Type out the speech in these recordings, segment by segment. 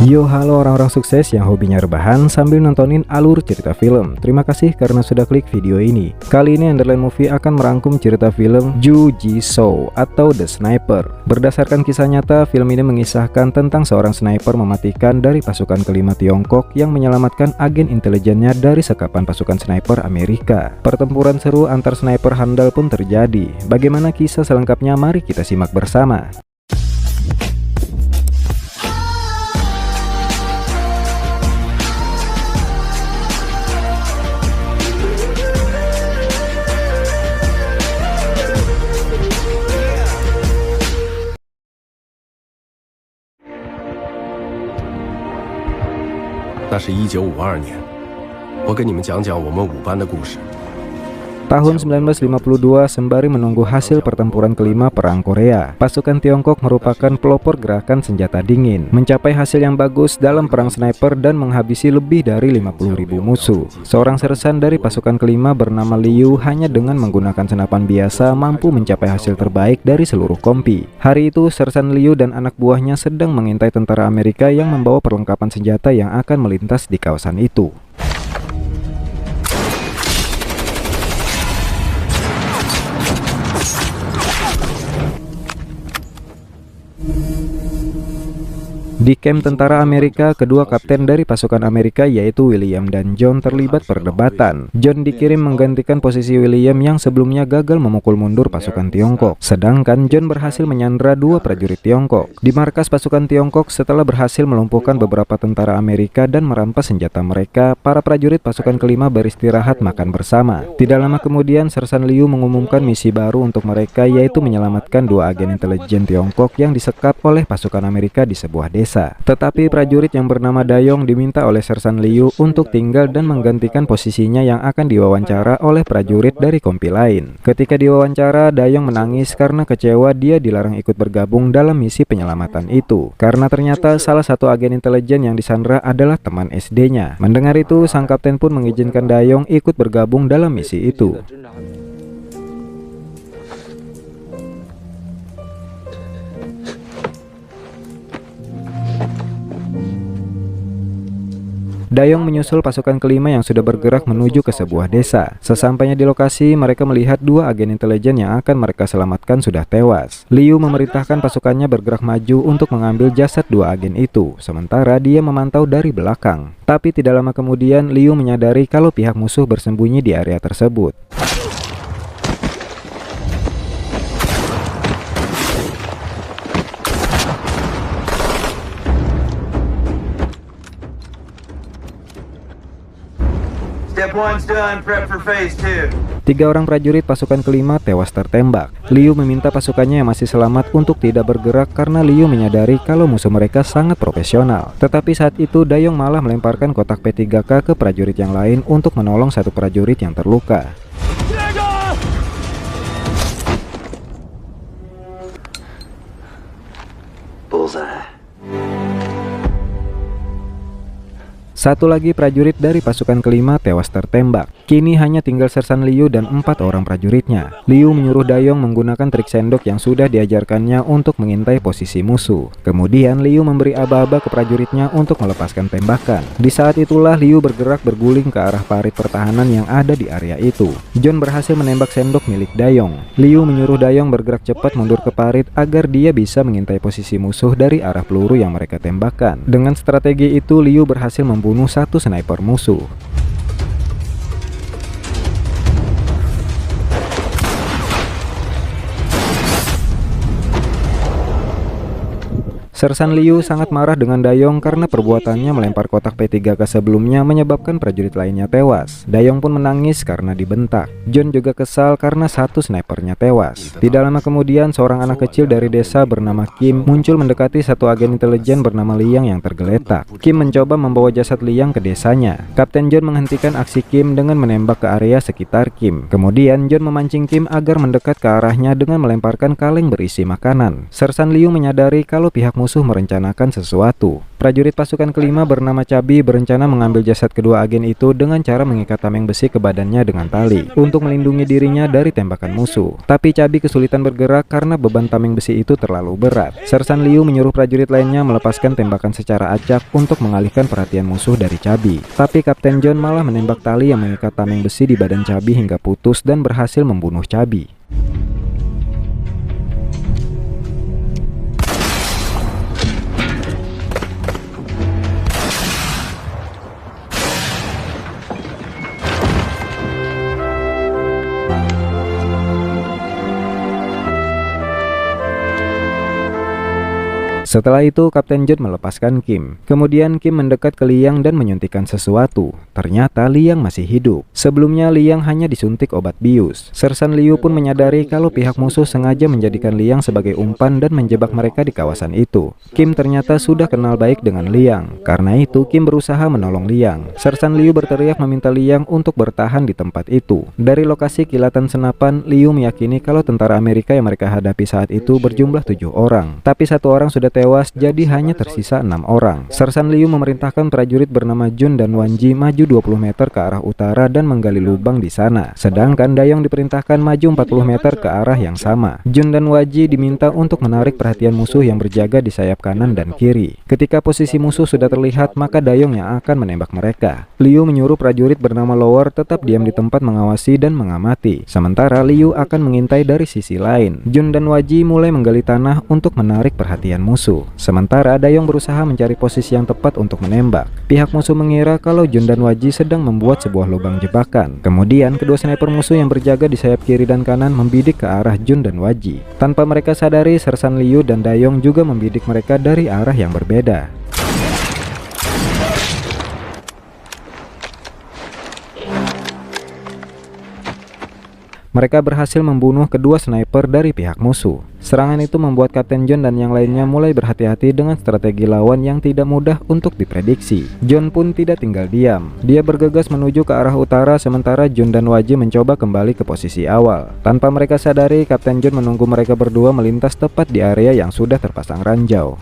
Yo, halo orang-orang sukses yang hobinya rebahan sambil nontonin alur cerita film. Terima kasih karena sudah klik video ini. Kali ini Underline Movie akan merangkum cerita film Ju Jisoo atau The Sniper. Berdasarkan kisah nyata, film ini mengisahkan tentang seorang sniper mematikan dari pasukan kelima Tiongkok yang menyelamatkan agen intelijennya dari sekapan pasukan sniper Amerika. Pertempuran seru antar sniper handal pun terjadi. Bagaimana kisah selengkapnya? Mari kita simak bersama.那是1952年，我给你们讲讲我们五班的故事。 Tahun 1952, sembari menunggu hasil pertempuran kelima Perang Korea, pasukan Tiongkok merupakan pelopor gerakan senjata dingin, mencapai hasil yang bagus dalam perang sniper dan menghabisi lebih dari 50.000 musuh. Seorang sersan dari pasukan kelima bernama Liu hanya dengan menggunakan senapan biasa mampu mencapai hasil terbaik dari seluruh kompi. Hari itu, sersan Liu dan anak buahnya sedang mengintai tentara Amerika yang membawa perlengkapan senjata yang akan melintas di kawasan itu. Di kamp tentara Amerika, kedua kapten dari pasukan Amerika yaitu William dan John terlibat perdebatan. John dikirim menggantikan posisi William yang sebelumnya gagal memukul mundur pasukan Tiongkok. Sedangkan John berhasil menyandra dua prajurit Tiongkok. Di markas pasukan Tiongkok, setelah berhasil melumpuhkan beberapa tentara Amerika dan merampas senjata mereka, para prajurit pasukan kelima beristirahat makan bersama. Tidak lama kemudian, Sersan Liu mengumumkan misi baru untuk mereka, yaitu menyelamatkan dua agen intelijen Tiongkok yang disekap oleh pasukan Amerika di sebuah desa. Tetapi prajurit yang bernama Dayong diminta oleh Sersan Liu untuk tinggal dan menggantikan posisinya yang akan diwawancara oleh prajurit dari kompi lain. Ketika diwawancara, Dayong menangis karena kecewa dia dilarang ikut bergabung dalam misi penyelamatan itu, karena ternyata salah satu agen intelijen yang disandra adalah teman SD-nya. Mendengar itu, sang kapten pun mengizinkan Dayong ikut bergabung dalam misi itu. Dayong menyusul pasukan kelima yang sudah bergerak menuju ke sebuah desa. Sesampainya di lokasi, mereka melihat dua agen intelijen yang akan mereka selamatkan sudah tewas. Liu memerintahkan pasukannya bergerak maju untuk mengambil jasad dua agen itu, sementara dia memantau dari belakang. Tapi tidak lama kemudian, Liu menyadari kalau pihak musuh bersembunyi di area tersebut. Step 1's done, prep for phase 2. Tiga orang prajurit pasukan kelima tewas tertembak. Liu meminta pasukannya yang masih selamat untuk tidak bergerak karena Liu menyadari kalau musuh mereka sangat profesional. Tetapi saat itu Dayong malah melemparkan kotak P3K ke prajurit yang lain untuk menolong satu prajurit yang terluka. Bullseye. Satu lagi prajurit dari pasukan kelima tewas tertembak. Kini hanya tinggal Sersan Liu dan 4 orang prajuritnya. Liu menyuruh Dayong menggunakan trik sendok yang sudah diajarkannya untuk mengintai posisi musuh. Kemudian Liu memberi aba-aba ke prajuritnya untuk melepaskan tembakan. Di saat itulah Liu bergerak berguling ke arah parit pertahanan yang ada di area itu. John berhasil menembak sendok milik Dayong. Liu menyuruh Dayong bergerak cepat mundur ke parit agar dia bisa mengintai posisi musuh dari arah peluru yang mereka tembakkan. Dengan strategi itu, Liu berhasil membunuh satu sniper musuh. Sersan Liu sangat marah dengan Dayong karena perbuatannya melempar kotak P3K sebelumnya menyebabkan prajurit lainnya tewas. Dayong pun menangis karena dibentak. John juga kesal karena satu snipernya tewas. Tidak lama kemudian, seorang anak kecil dari desa bernama Kim muncul mendekati satu agen intelijen bernama Liang yang tergeletak. Kim mencoba membawa jasad Liang ke desanya. Kapten John menghentikan aksi Kim dengan menembak ke area sekitar Kim. Kemudian John memancing Kim agar mendekat ke arahnya dengan melemparkan kaleng berisi makanan. Sersan Liu menyadari kalau pihak musuh musuh merencanakan sesuatu. Prajurit pasukan kelima bernama Cabi berencana mengambil jasad kedua agen itu dengan cara mengikat tameng besi ke badannya dengan tali untuk melindungi dirinya dari tembakan musuh. Tapi Cabi kesulitan bergerak karena beban tameng besi itu terlalu berat. Sersan Liu menyuruh prajurit lainnya melepaskan tembakan secara acak untuk mengalihkan perhatian musuh dari Cabi. Tapi Kapten John malah menembak tali yang mengikat tameng besi di badan Cabi hingga putus dan berhasil membunuh Cabi. Setelah itu Kapten John melepaskan Kim. Kemudian Kim mendekat ke Liang dan menyuntikkan sesuatu. Ternyata Liang masih hidup. Sebelumnya Liang hanya disuntik obat bius. Sersan Liu pun menyadari kalau pihak musuh sengaja menjadikan Liang sebagai umpan dan menjebak mereka di kawasan itu. Kim ternyata sudah kenal baik dengan Liang. Karena itu Kim berusaha menolong Liang. Sersan Liu berteriak meminta Liang untuk bertahan di tempat itu. Dari lokasi kilatan senapan, Liu meyakini kalau tentara Amerika yang mereka hadapi saat itu berjumlah 7 orang. Tapi 1 orang sudah tewas, jadi hanya tersisa 6 orang. Sersan Liu memerintahkan prajurit bernama Jun dan Wanji maju 20 meter ke arah utara dan menggali lubang di sana. Sedangkan Dayong diperintahkan maju 40 meter ke arah yang sama. Jun dan Wanji diminta untuk menarik perhatian musuh yang berjaga di sayap kanan dan kiri. Ketika posisi musuh sudah terlihat, maka Dayong yang akan menembak mereka. Liu menyuruh prajurit bernama Lower tetap diam di tempat mengawasi dan mengamati. Sementara Liu akan mengintai dari sisi lain. Jun dan Wanji mulai menggali tanah untuk menarik perhatian musuh. Sementara Dayong berusaha mencari posisi yang tepat untuk menembak. Pihak musuh mengira kalau Jun dan Waji sedang membuat sebuah lubang jebakan. Kemudian kedua sniper musuh yang berjaga di sayap kiri dan kanan membidik ke arah Jun dan Waji. Tanpa mereka sadari, Sersan Liu dan Dayong juga membidik mereka dari arah yang berbeda. Mereka berhasil membunuh kedua sniper dari pihak musuh. Serangan itu membuat Kapten John dan yang lainnya mulai berhati-hati dengan strategi lawan yang tidak mudah untuk diprediksi. John pun tidak tinggal diam. Dia bergegas menuju ke arah utara sementara Jun dan Waji mencoba kembali ke posisi awal. Tanpa mereka sadari, Kapten John menunggu mereka berdua melintas tepat di area yang sudah terpasang ranjau.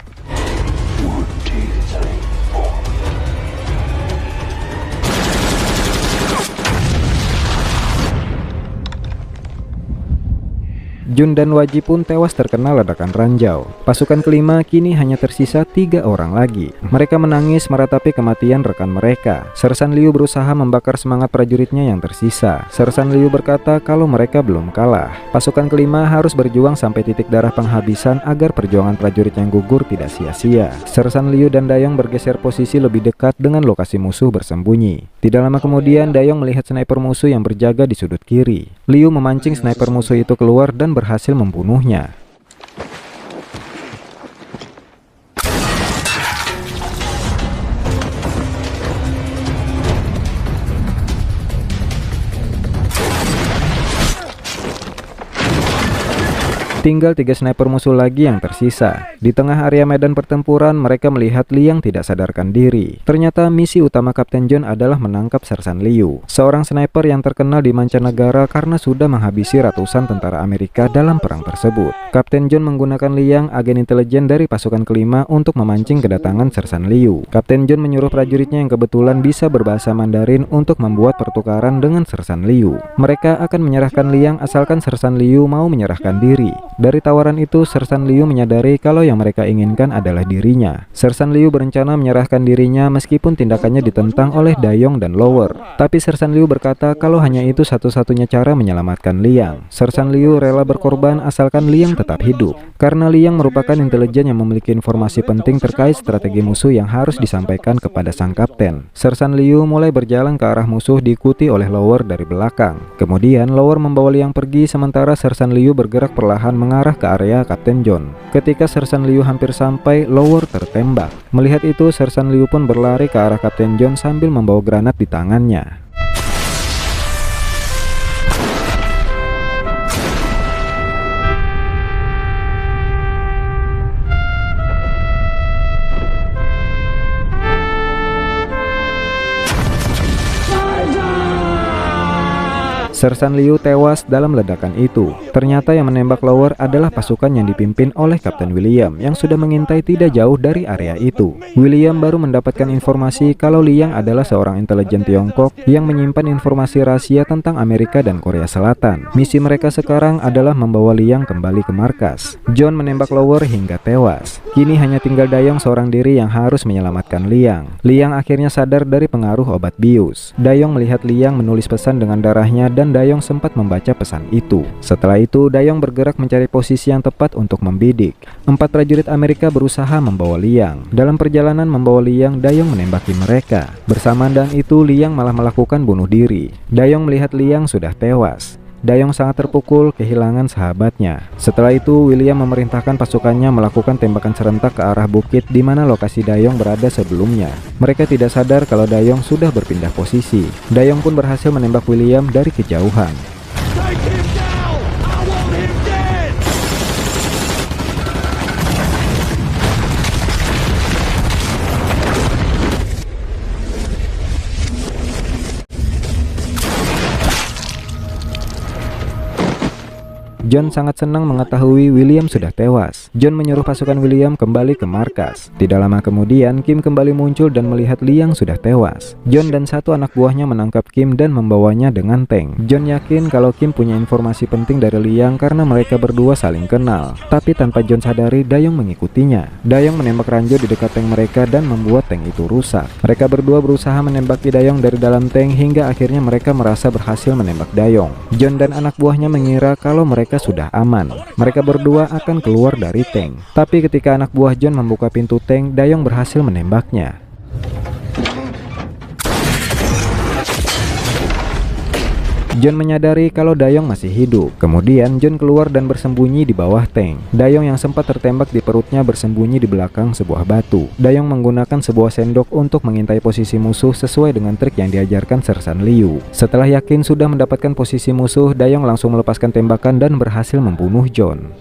Jun dan Waji pun tewas terkena ledakan ranjau. Pasukan kelima kini hanya tersisa 3 orang lagi. Mereka menangis meratapi kematian rekan mereka. Sersan Liu berusaha membakar semangat prajuritnya yang tersisa. Sersan Liu berkata kalau mereka belum kalah. Pasukan kelima harus berjuang sampai titik darah penghabisan agar perjuangan prajurit yang gugur tidak sia-sia. Sersan Liu dan Dayong bergeser posisi lebih dekat dengan lokasi musuh bersembunyi. Tidak lama kemudian Dayong melihat sniper musuh yang berjaga di sudut kiri. Liu memancing sniper musuh itu keluar dan berhasil membunuhnya. Tinggal 3 sniper musuh lagi yang tersisa. Di tengah area medan pertempuran, mereka melihat Liang tidak sadarkan diri. Ternyata misi utama Kapten John adalah menangkap Sersan Liu, seorang sniper yang terkenal di mancanegara karena sudah menghabisi ratusan tentara Amerika dalam perang tersebut. Kapten John menggunakan Liang, agen intelijen dari pasukan kelima, untuk memancing kedatangan Sersan Liu. Kapten John menyuruh prajuritnya yang kebetulan bisa berbahasa Mandarin untuk membuat pertukaran dengan Sersan Liu. Mereka akan menyerahkan Liang asalkan Sersan Liu mau menyerahkan diri. Dari tawaran itu, Sersan Liu menyadari kalau yang mereka inginkan adalah dirinya. Sersan Liu berencana menyerahkan dirinya meskipun tindakannya ditentang oleh Dayong dan Lower. Tapi Sersan Liu berkata kalau hanya itu satu-satunya cara menyelamatkan Liang. Sersan Liu rela berkorban asalkan Liang tetap hidup. Karena Liang merupakan intelijen yang memiliki informasi penting terkait strategi musuh yang harus disampaikan kepada sang kapten. Sersan Liu mulai berjalan ke arah musuh diikuti oleh Lower dari belakang. Kemudian Lower membawa Liang pergi sementara Sersan Liu bergerak perlahan mengarah ke area Kapten John. Ketika Sersan Liu hampir sampai, Lower tertembak. Melihat itu, Sersan Liu pun berlari ke arah Kapten John sambil membawa granat di tangannya. Sersan Liu tewas dalam ledakan itu. Ternyata yang menembak Lower adalah pasukan yang dipimpin oleh Kapten William yang sudah mengintai tidak jauh dari area itu. William baru mendapatkan informasi kalau Liang adalah seorang intelijen Tiongkok yang menyimpan informasi rahasia tentang Amerika dan Korea Selatan. Misi mereka sekarang adalah membawa Liang kembali ke markas. John menembak Lower hingga tewas. Kini hanya tinggal Dayong seorang diri yang harus menyelamatkan Liang. Liang akhirnya sadar dari pengaruh obat bius. Dayong melihat Liang menulis pesan dengan darahnya dan Dayong sempat membaca pesan itu. Setelah itu, Dayong bergerak mencari posisi yang tepat untuk membidik. 4 prajurit Amerika berusaha membawa Liang. Dalam perjalanan membawa Liang, Dayong menembaki mereka. Bersamaan dengan itu, Liang malah melakukan bunuh diri. Dayong melihat Liang sudah tewas. Dayong sangat terpukul kehilangan sahabatnya. Setelah itu, William memerintahkan pasukannya melakukan tembakan serentak ke arah bukit di mana lokasi Dayong berada sebelumnya. Mereka tidak sadar kalau Dayong sudah berpindah posisi. Dayong pun berhasil menembak William dari kejauhan. John sangat senang mengetahui William sudah tewas. John menyuruh pasukan William kembali ke markas. Tidak lama kemudian, Kim kembali muncul dan melihat Liang sudah tewas. John dan satu anak buahnya menangkap Kim dan membawanya dengan tank. John yakin kalau Kim punya informasi penting dari Liang karena mereka berdua saling kenal. Tapi tanpa John sadari, Dayong mengikutinya. Dayong menembak ranjau di dekat tank mereka dan membuat tank itu rusak. Mereka berdua berusaha menembaki Dayong dari dalam tank hingga akhirnya mereka merasa berhasil menembak Dayong. John dan anak buahnya mengira kalau mereka sudah aman. Mereka berdua akan keluar dari tank. Tapi ketika anak buah John membuka pintu tank, Dayong berhasil menembaknya. John menyadari kalau Dayong masih hidup. Kemudian John keluar dan bersembunyi di bawah tank. Dayong yang sempat tertembak di perutnya bersembunyi di belakang sebuah batu. Dayong menggunakan sebuah sendok untuk mengintai posisi musuh sesuai dengan trik yang diajarkan Sersan Liu. Setelah yakin sudah mendapatkan posisi musuh, Dayong langsung melepaskan tembakan dan berhasil membunuh John.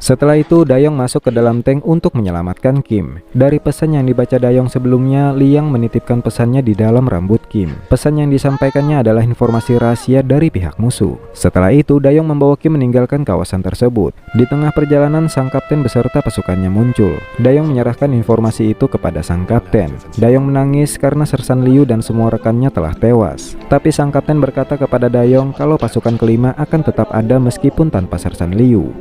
Setelah itu, Dayong masuk ke dalam tank untuk menyelamatkan Kim. Dari pesan yang dibaca Dayong sebelumnya, Liang menitipkan pesannya di dalam rambut Kim. Pesan yang disampaikannya adalah informasi rahasia dari pihak musuh. Setelah itu, Dayong membawa Kim meninggalkan kawasan tersebut. Di tengah perjalanan, sang kapten beserta pasukannya muncul. Dayong menyerahkan informasi itu kepada sang kapten. Dayong menangis karena Sersan Liu dan semua rekannya telah tewas. Tapi sang kapten berkata kepada Dayong kalau pasukan kelima akan tetap ada meskipun tanpa Sersan Liu.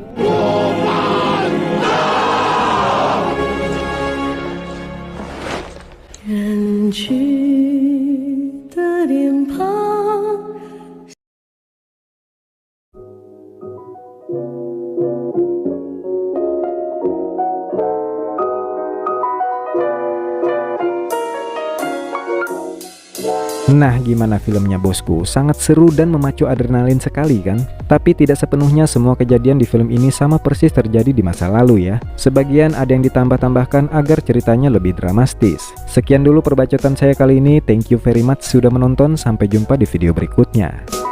Nah, gimana filmnya bosku? Sangat seru dan memacu adrenalin sekali kan? Tapi tidak sepenuhnya semua kejadian di film ini sama persis terjadi di masa lalu ya. Sebagian ada yang ditambah-tambahkan agar ceritanya lebih dramatis. Sekian dulu perbacotan saya kali ini. Thank you very much sudah menonton. Sampai jumpa di video berikutnya.